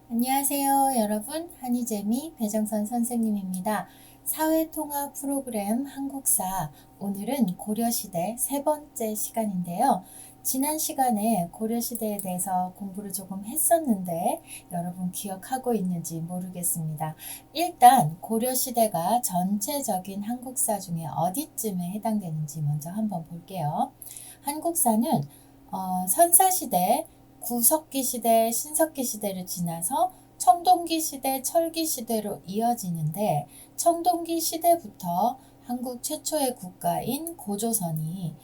안녕하세요, 여러분. 한희재미 배정선 선생님입니다. 사회통합 프로그램 한국사, 오늘은 고려시대 세 번째 시간인데요. 지난 시간에 고려시대에 대해서 공부를 조금 했었는데 여러분 기억하고 있는지 모르겠습니다. 일단 고려시대가 전체적인 한국사 중에 어디쯤에 해당되는지 먼저 한번 볼게요. 한국사는 선사시대, 구석기 시대, 신석기 시대를 지나서 청동기 시대, 철기 시대로 이어지는데 청동기 시대부터 한국 최초의 국가인 고조선이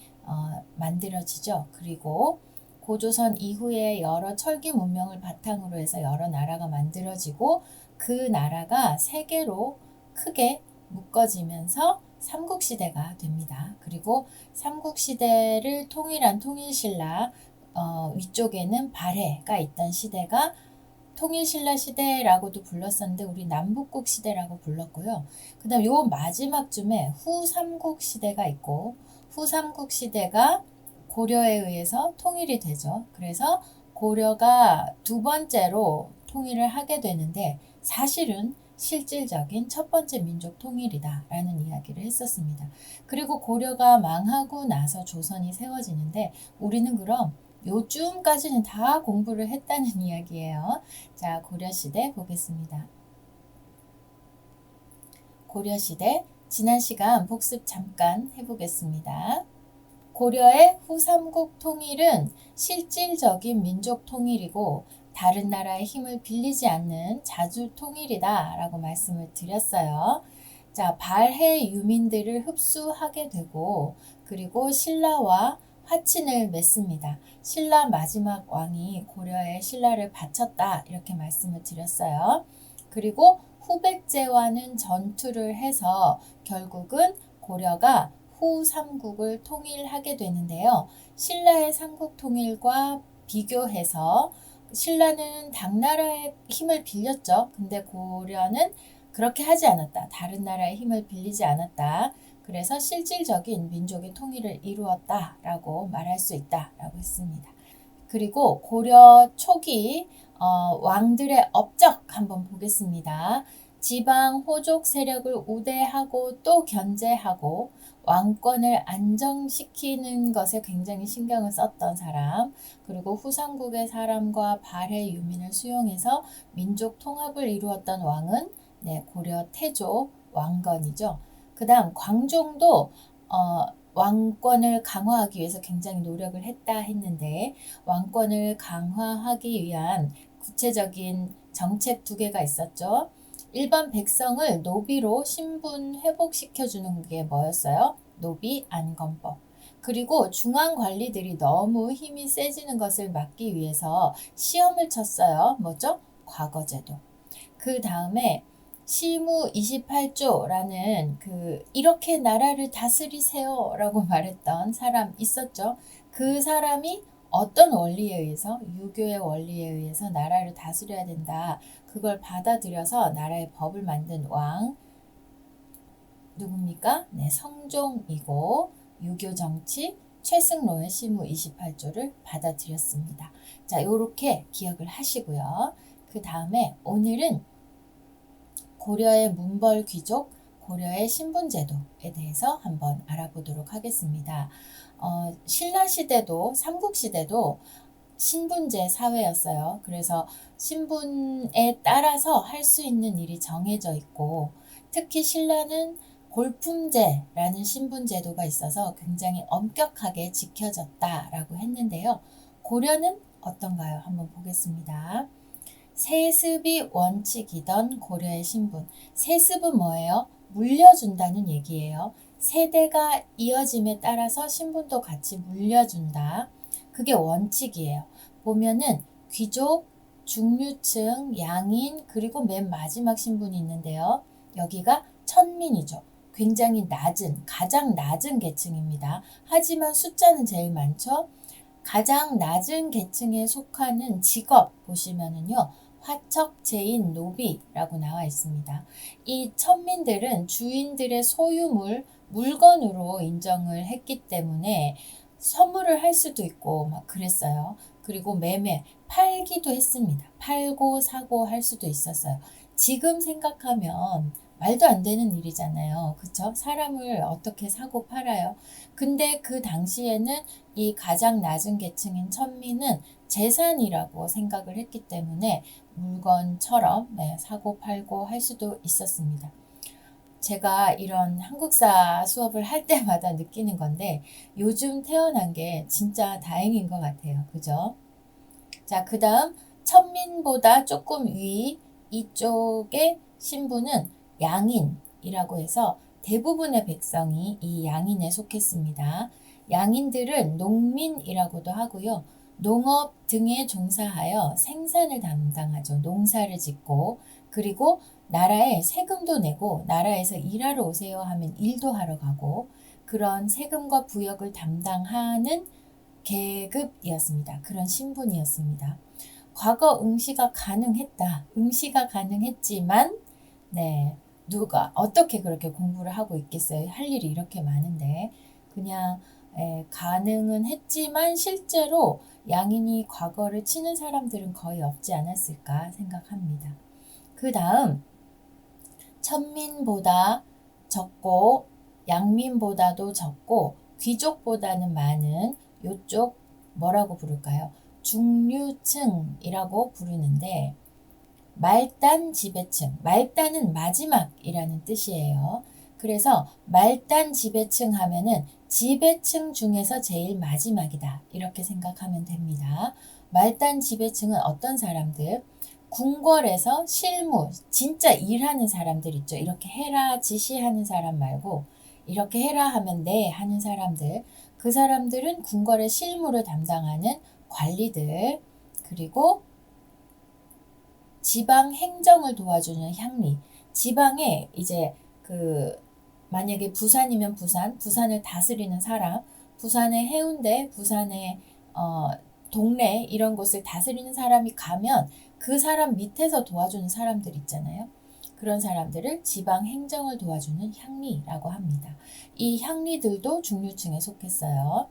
만들어지죠. 그리고 고조선 이후에 여러 철기 문명을 바탕으로 해서 여러 나라가 만들어지고 그 나라가 세 개로 크게 묶어지면서 삼국시대가 됩니다. 그리고 삼국시대를 통일한 통일신라 위쪽에는 발해가 있던 시대가 통일신라 시대라고도 불렀었는데 우리 남북국 시대라고 불렀고요. 그 다음 요 마지막쯤에 후삼국 시대가 있고 후삼국 시대가 고려에 의해서 통일이 되죠. 그래서 고려가 두 번째로 통일을 하게 되는데 사실은 실질적인 첫 번째 민족 통일이다 라는 이야기를 했었습니다. 그리고 고려가 망하고 나서 조선이 세워지는데 우리는 그럼 요쯤까지는 다 공부를 했다는 이야기예요. 자, 고려시대 보겠습니다. 고려시대 지난 시간 복습 잠깐 해보겠습니다. 고려의 후삼국 통일은 실질적인 민족 통일이고 다른 나라의 힘을 빌리지 않는 자주 통일이다 라고 말씀을 드렸어요. 자, 발해 유민들을 흡수하게 되고 그리고 신라와 화친을 맺습니다. 신라 마지막 왕이 고려에 신라를 바쳤다 이렇게 말씀을 드렸어요. 그리고 후백제와는 전투를 해서 결국은 고려가 후삼국을 통일하게 되는데요. 신라의 삼국 통일과 비교해서 신라는 당나라의 힘을 빌렸죠. 근데 고려는 그렇게 하지 않았다. 다른 나라의 힘을 빌리지 않았다. 그래서 실질적인 민족의 통일을 이루었다라고 말할 수 있다라고 했습니다. 그리고 고려 초기 왕들의 업적 한번 보겠습니다. 지방 호족 세력을 우대하고 또 견제하고 왕권을 안정시키는 것에 굉장히 신경을 썼던 사람, 그리고 후삼국의 사람과 발해 유민을 수용해서 민족 통합을 이루었던 왕은 고려 태조 왕건이죠. 그 다음 광종도 왕권을 강화하기 위해서 굉장히 노력을 했다 했는데 왕권을 강화하기 위한 구체적인 정책 두 개가 있었죠. 일반 백성을 노비로 신분 회복시켜주는 게 뭐였어요? 노비 안건법. 그리고 중앙 관리들이 너무 힘이 세지는 것을 막기 위해서 시험을 쳤어요. 뭐죠? 과거제도. 그 다음에 시무 28조라는 이렇게 나라를 다스리세요 라고 말했던 사람 있었죠. 그 사람이 어떤 원리에 의해서 유교의 원리에 의해서 나라를 다스려야 된다. 그걸 받아들여서 나라의 법을 만든 왕 누굽니까? 네, 성종이고 유교 정치 최승로의 시무 28조를 받아들였습니다. 자, 요렇게 기억을 하시고요. 그 다음에 오늘은 고려의 문벌 귀족, 고려의 신분제도에 대해서 한번 알아보도록 하겠습니다. 신라시대도 삼국시대도 신분제 사회였어요. 그래서 신분에 따라서 할 수 있는 일이 정해져 있고 특히 신라는 골품제라는 신분제도가 있어서 굉장히 엄격하게 지켜졌다라고 했는데요. 고려는 어떤가요? 한번 보겠습니다. 세습이 원칙이던 고려의 신분. 세습은 뭐예요? 물려준다는 얘기예요. 세대가 이어짐에 따라서 신분도 같이 물려준다. 그게 원칙이에요. 보면은 귀족, 중류층, 양인, 그리고 맨 마지막 신분이 있는데요. 여기가 천민이죠. 굉장히 낮은, 가장 낮은 계층입니다. 하지만 숫자는 제일 많죠. 가장 낮은 계층에 속하는 직업 보시면은요. 화척, 제인, 노비라고 나와 있습니다. 이 천민들은 주인들의 소유물, 물건으로 인정을 했기 때문에 선물을 할 수도 있고 막 그랬어요. 그리고 매매, 팔기도 했습니다. 팔고 사고 할 수도 있었어요. 지금 생각하면 말도 안 되는 일이잖아요. 그쵸? 사람을 어떻게 사고 팔아요? 근데 그 당시에는 이 가장 낮은 계층인 천민은 재산이라고 생각을 했기 때문에 물건처럼 사고 팔고 할 수도 있었습니다. 제가 이런 한국사 수업을 할 때마다 느끼는 건데 요즘 태어난 게 진짜 다행인 것 같아요. 그죠? 자, 그 다음 천민보다 조금 위 이쪽의 신부는 양인이라고 해서 대부분의 백성이 이 양인에 속했습니다. 양인들은 농민이라고도 하고요. 농업 등에 종사하여 생산을 담당하죠. 농사를 짓고 그리고 나라에 세금도 내고 나라에서 일하러 오세요 하면 일도 하러 가고 그런 세금과 부역을 담당하는 계급이었습니다. 그런 신분이었습니다. 과거 응시가 가능했다. 응시가 가능했지만 누가 어떻게 그렇게 공부를 하고 있겠어요. 할 일이 이렇게 많은데 그냥 가능은 했지만 실제로 양인이 과거를 치는 사람들은 거의 없지 않았을까 생각합니다. 그 다음 천민보다 적고 양민보다도 적고 귀족보다는 많은 요쪽 뭐라고 부를까요? 중류층이라고 부르는데 말단 지배층, 말단은 마지막이라는 뜻이에요. 그래서 말단 지배층 하면은 지배층 중에서 제일 마지막이다. 이렇게 생각하면 됩니다. 말단 지배층은 어떤 사람들? 궁궐에서 실무, 진짜 일하는 사람들 있죠. 이렇게 해라 지시하는 사람 말고 이렇게 해라 하면 네 하는 사람들. 그 사람들은 궁궐의 실무를 담당하는 관리들 그리고 지방 행정을 도와주는 향리. 지방에 이제 만약에 부산이면 부산을 다스리는 사람, 부산의 해운대, 부산의 동네 이런 곳을 다스리는 사람이 가면 그 사람 밑에서 도와주는 사람들 있잖아요. 그런 사람들을 지방 행정을 도와주는 향리라고 합니다. 이 향리들도 중류층에 속했어요.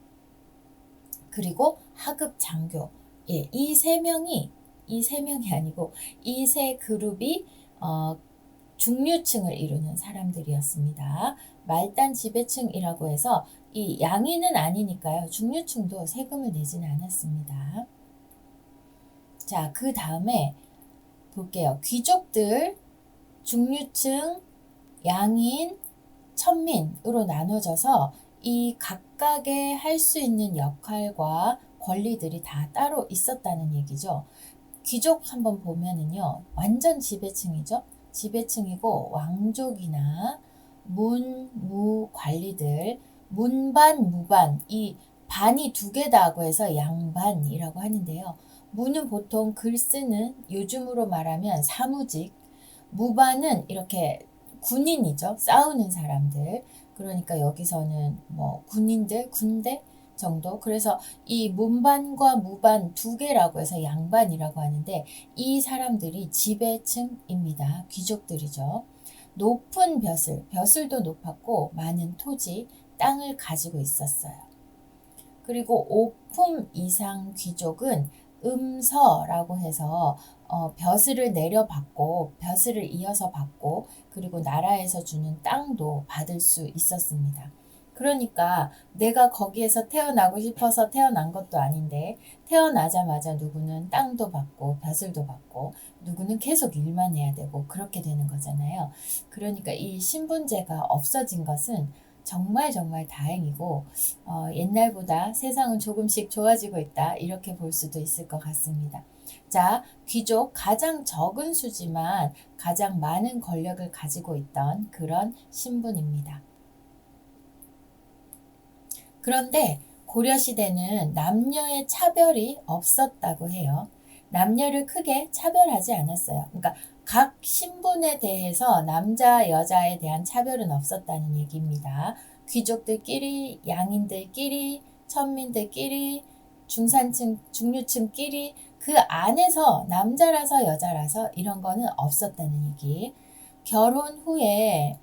그리고 하급 장교. 이 세 명이 아니고 이 세 그룹이 중류층을 이루는 사람들이었습니다. 말단 지배층이라고 해서 이 양인은 아니니까요. 중류층도 세금을 내지는 않았습니다. 자, 그 다음에 볼게요. 귀족들, 중류층, 양인, 천민으로 나눠져서 이 각각의 할 수 있는 역할과 권리들이 다 따로 있었다는 얘기죠. 귀족 한번 보면은요. 완전 지배층이죠. 지배층이고 왕족이나 문, 무 관리들, 문반, 무반 이 반이 두 개다고 해서 양반이라고 하는데요. 무는 보통 글 쓰는 요즘으로 말하면 사무직, 무반은 이렇게 군인이죠. 싸우는 사람들. 그러니까 여기서는 뭐 군인들, 군대 정도. 그래서 이 문반과 무반 두 개라고 해서 양반이라고 하는데 이 사람들이 지배층입니다. 귀족들이죠. 높은 벼슬도 높았고 많은 토지, 땅을 가지고 있었어요. 그리고 5품 이상 귀족은 음서라고 해서 벼슬을 내려받고 벼슬을 이어서 받고 그리고 나라에서 주는 땅도 받을 수 있었습니다. 그러니까 내가 거기에서 태어나고 싶어서 태어난 것도 아닌데 태어나자마자 누구는 땅도 받고 벼슬도 받고 누구는 계속 일만 해야 되고 그렇게 되는 거잖아요. 그러니까 이 신분제가 없어진 것은 정말 정말 다행이고 옛날보다 세상은 조금씩 좋아지고 있다 이렇게 볼 수도 있을 것 같습니다. 자, 귀족 가장 적은 수지만 가장 많은 권력을 가지고 있던 그런 신분입니다. 그런데 고려시대는 남녀의 차별이 없었다고 해요. 남녀를 크게 차별하지 않았어요. 그러니까 각 신분에 대해서 남자, 여자에 대한 차별은 없었다는 얘기입니다. 귀족들끼리, 양인들끼리, 천민들끼리, 중산층, 중류층끼리 그 안에서 남자라서 여자라서 이런 거는 없었다는 얘기. 결혼 후에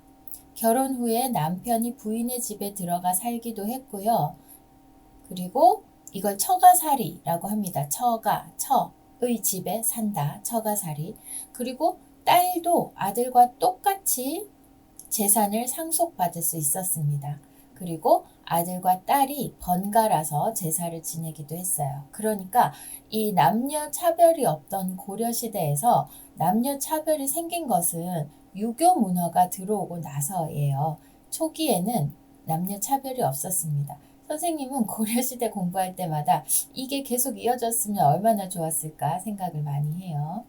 남편이 부인의 집에 들어가 살기도 했고요. 그리고 이걸 처가살이라고 합니다. 처의 집에 산다. 처가살이. 그리고 딸도 아들과 똑같이 재산을 상속받을 수 있었습니다. 그리고 아들과 딸이 번갈아서 제사를 지내기도 했어요. 그러니까 이 남녀 차별이 없던 고려 시대에서 남녀 차별이 생긴 것은 유교 문화가 들어오고 나서예요. 초기에는 남녀 차별이 없었습니다. 선생님은 고려시대 공부할 때마다 이게 계속 이어졌으면 얼마나 좋았을까 생각을 많이 해요.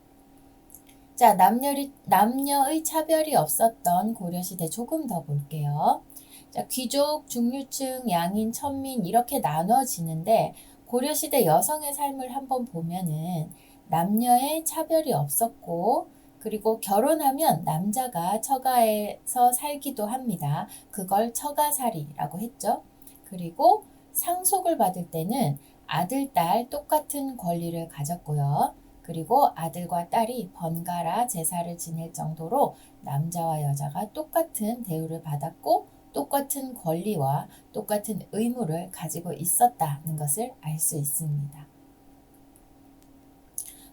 자, 남녀의 차별이 없었던 고려시대 조금 더 볼게요. 자, 귀족, 중류층, 양인, 천민 이렇게 나눠지는데 고려시대 여성의 삶을 한번 보면은 남녀의 차별이 없었고 그리고 결혼하면 남자가 처가에서 살기도 합니다. 그걸 처가살이라고 했죠. 그리고 상속을 받을 때는 아들, 딸 똑같은 권리를 가졌고요. 그리고 아들과 딸이 번갈아 제사를 지낼 정도로 남자와 여자가 똑같은 대우를 받았고 똑같은 권리와 똑같은 의무를 가지고 있었다는 것을 알 수 있습니다.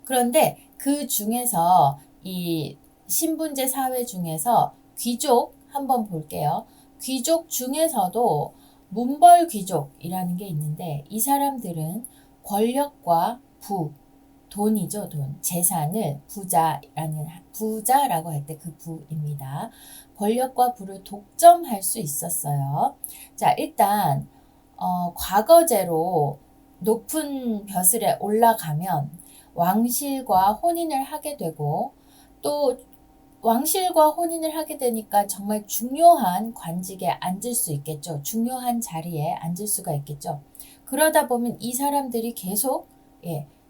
그런데 그 중에서 이 신분제 사회 중에서 귀족 한번 볼게요. 귀족 중에서도 문벌 귀족이라는 게 있는데 이 사람들은 권력과 부, 돈이죠, 돈. 재산을 부자라고 할 때 그 부입니다. 권력과 부를 독점할 수 있었어요. 자, 일단 과거제로 높은 벼슬에 올라가면 왕실과 혼인을 하게 되고 또 왕실과 혼인을 하게 되니까 정말 중요한 관직에 앉을 수 있겠죠. 중요한 자리에 앉을 수가 있겠죠. 그러다 보면 이 사람들이 계속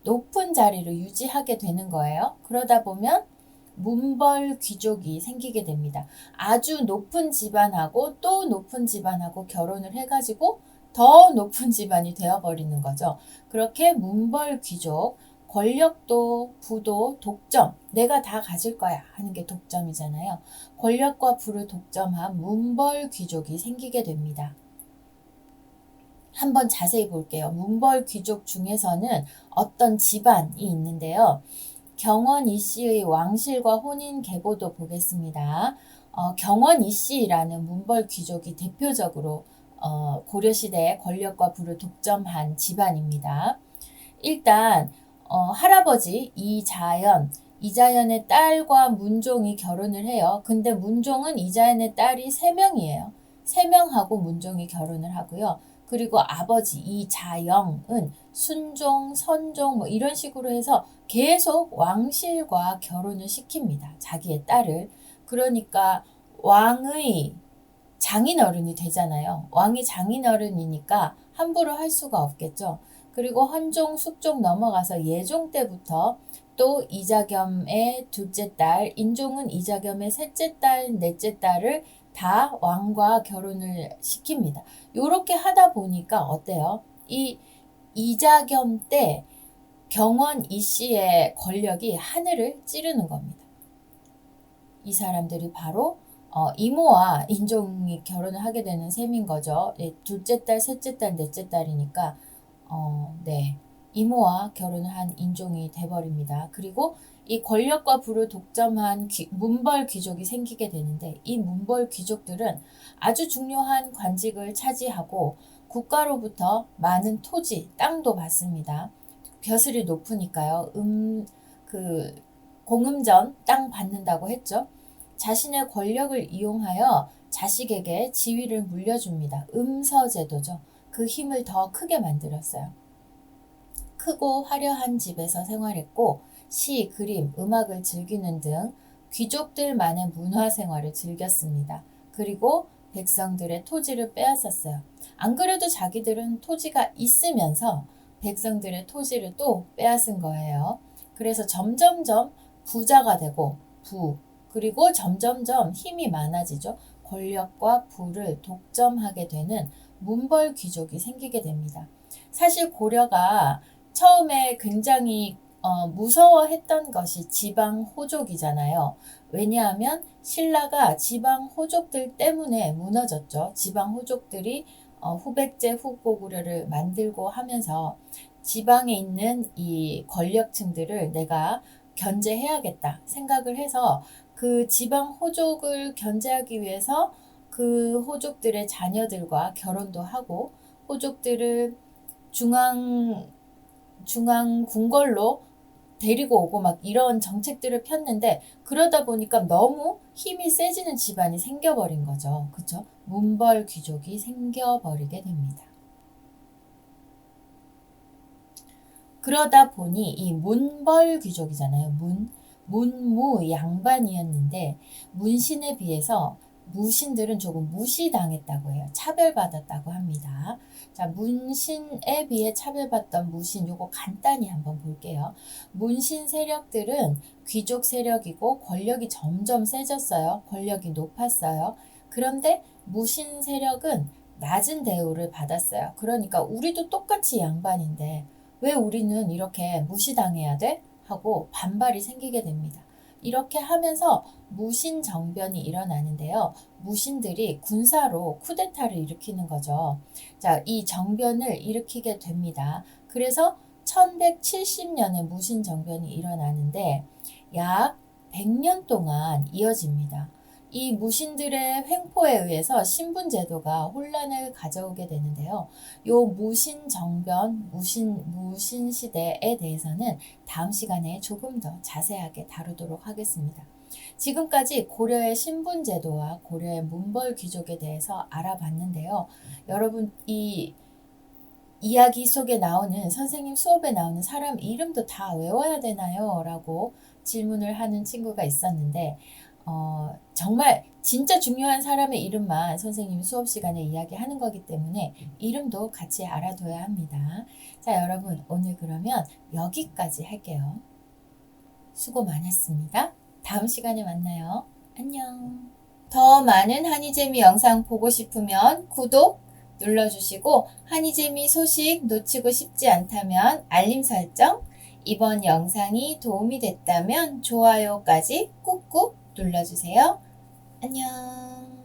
높은 자리를 유지하게 되는 거예요. 그러다 보면 문벌 귀족이 생기게 됩니다. 아주 높은 집안하고 또 높은 집안하고 결혼을 해가지고 더 높은 집안이 되어버리는 거죠. 그렇게 문벌 귀족, 권력도 부도 독점, 내가 다 가질 거야 하는 게 독점이잖아요. 권력과 부를 독점한 문벌 귀족이 생기게 됩니다. 한번 자세히 볼게요. 문벌 귀족 중에서는 어떤 집안이 있는데요. 경원 이씨의 왕실과 혼인 계보도 보겠습니다. 경원 이씨라는 문벌 귀족이 대표적으로 고려시대의 권력과 부를 독점한 집안입니다. 일단 할아버지 이자연의 딸과 문종이 결혼을 해요. 근데 문종은 이자연의 딸이 3명이에요. 3명하고 문종이 결혼을 하고요. 그리고 아버지 이자영은 순종, 선종 뭐 이런 식으로 해서 계속 왕실과 결혼을 시킵니다. 자기의 딸을. 그러니까 왕의 장인어른이 되잖아요. 왕이 장인어른이니까 함부로 할 수가 없겠죠. 그리고 헌종, 숙종 넘어가서 예종 때부터 또 이자겸의 둘째 딸, 인종은 이자겸의 셋째 딸, 넷째 딸을 다 왕과 결혼을 시킵니다. 요렇게 하다 보니까 어때요? 이 이자겸 때 경원 이씨의 권력이 하늘을 찌르는 겁니다. 이 사람들이 바로 이모와 인종이 결혼을 하게 되는 셈인 거죠. 둘째 딸, 셋째 딸, 넷째 딸이니까 이모와 결혼을 한 인종이 돼버립니다. 그리고 이 권력과 부를 독점한 문벌 귀족이 생기게 되는데 이 문벌 귀족들은 아주 중요한 관직을 차지하고 국가로부터 많은 토지, 땅도 받습니다. 벼슬이 높으니까요. 공음전 땅 받는다고 했죠. 자신의 권력을 이용하여 자식에게 지위를 물려줍니다. 음서제도죠. 그 힘을 더 크게 만들었어요. 크고 화려한 집에서 생활했고 시, 그림, 음악을 즐기는 등 귀족들만의 문화생활을 즐겼습니다. 그리고 백성들의 토지를 빼앗았어요. 안 그래도 자기들은 토지가 있으면서 백성들의 토지를 또 빼앗은 거예요. 그래서 점점점 부자가 되고 그리고 점점점 힘이 많아지죠. 권력과 부를 독점하게 되는 문벌 귀족이 생기게 됩니다. 사실 고려가 처음에 굉장히 무서워했던 것이 지방 호족이잖아요. 왜냐하면 신라가 지방 호족들 때문에 무너졌죠. 지방 호족들이 후백제 후고구려를 만들고 하면서 지방에 있는 이 권력층들을 내가 견제해야겠다 생각을 해서 그 지방 호족을 견제하기 위해서 그 호족들의 자녀들과 결혼도 하고 호족들을 중앙 궁궐로 데리고 오고 막 이런 정책들을 폈는데 그러다 보니까 너무 힘이 세지는 집안이 생겨버린 거죠. 그쵸? 문벌 귀족이 생겨버리게 됩니다. 그러다 보니 이 문벌 귀족이잖아요. 문무 양반이었는데 문신에 비해서 무신들은 조금 무시당했다고 해요. 차별받았다고 합니다. 자, 문신에 비해 차별받던 무신 요거 간단히 한번 볼게요. 문신 세력들은 귀족 세력이고 권력이 점점 세졌어요. 권력이 높았어요. 그런데 무신 세력은 낮은 대우를 받았어요. 그러니까 우리도 똑같이 양반인데 왜 우리는 이렇게 무시당해야 돼? 하고 반발이 생기게 됩니다. 이렇게 하면서 무신 정변이 일어나는데요. 무신들이 군사로 쿠데타를 일으키는 거죠. 자, 이 정변을 일으키게 됩니다. 그래서 1170년에 무신 정변이 일어나는데 약 100년 동안 이어집니다. 이 무신들의 횡포에 의해서 신분제도가 혼란을 가져오게 되는데요. 요 무신 정변, 무신 시대에 대해서는 다음 시간에 조금 더 자세하게 다루도록 하겠습니다. 지금까지 고려의 신분제도와 고려의 문벌 귀족에 대해서 알아봤는데요. 여러분 이 이야기 속에 나오는 선생님 수업에 나오는 사람 이름도 다 외워야 되나요? 라고 질문을 하는 친구가 있었는데 정말 진짜 중요한 사람의 이름만 선생님이 수업 시간에 이야기하는 거기 때문에 이름도 같이 알아둬야 합니다. 자, 여러분 오늘 그러면 여기까지 할게요. 수고 많았습니다. 다음 시간에 만나요. 안녕. 더 많은 한이재미 영상 보고 싶으면 구독 눌러주시고 한이재미 소식 놓치고 싶지 않다면 알림 설정, 이번 영상이 도움이 됐다면 좋아요까지 꾹꾹 눌러주세요. 안녕.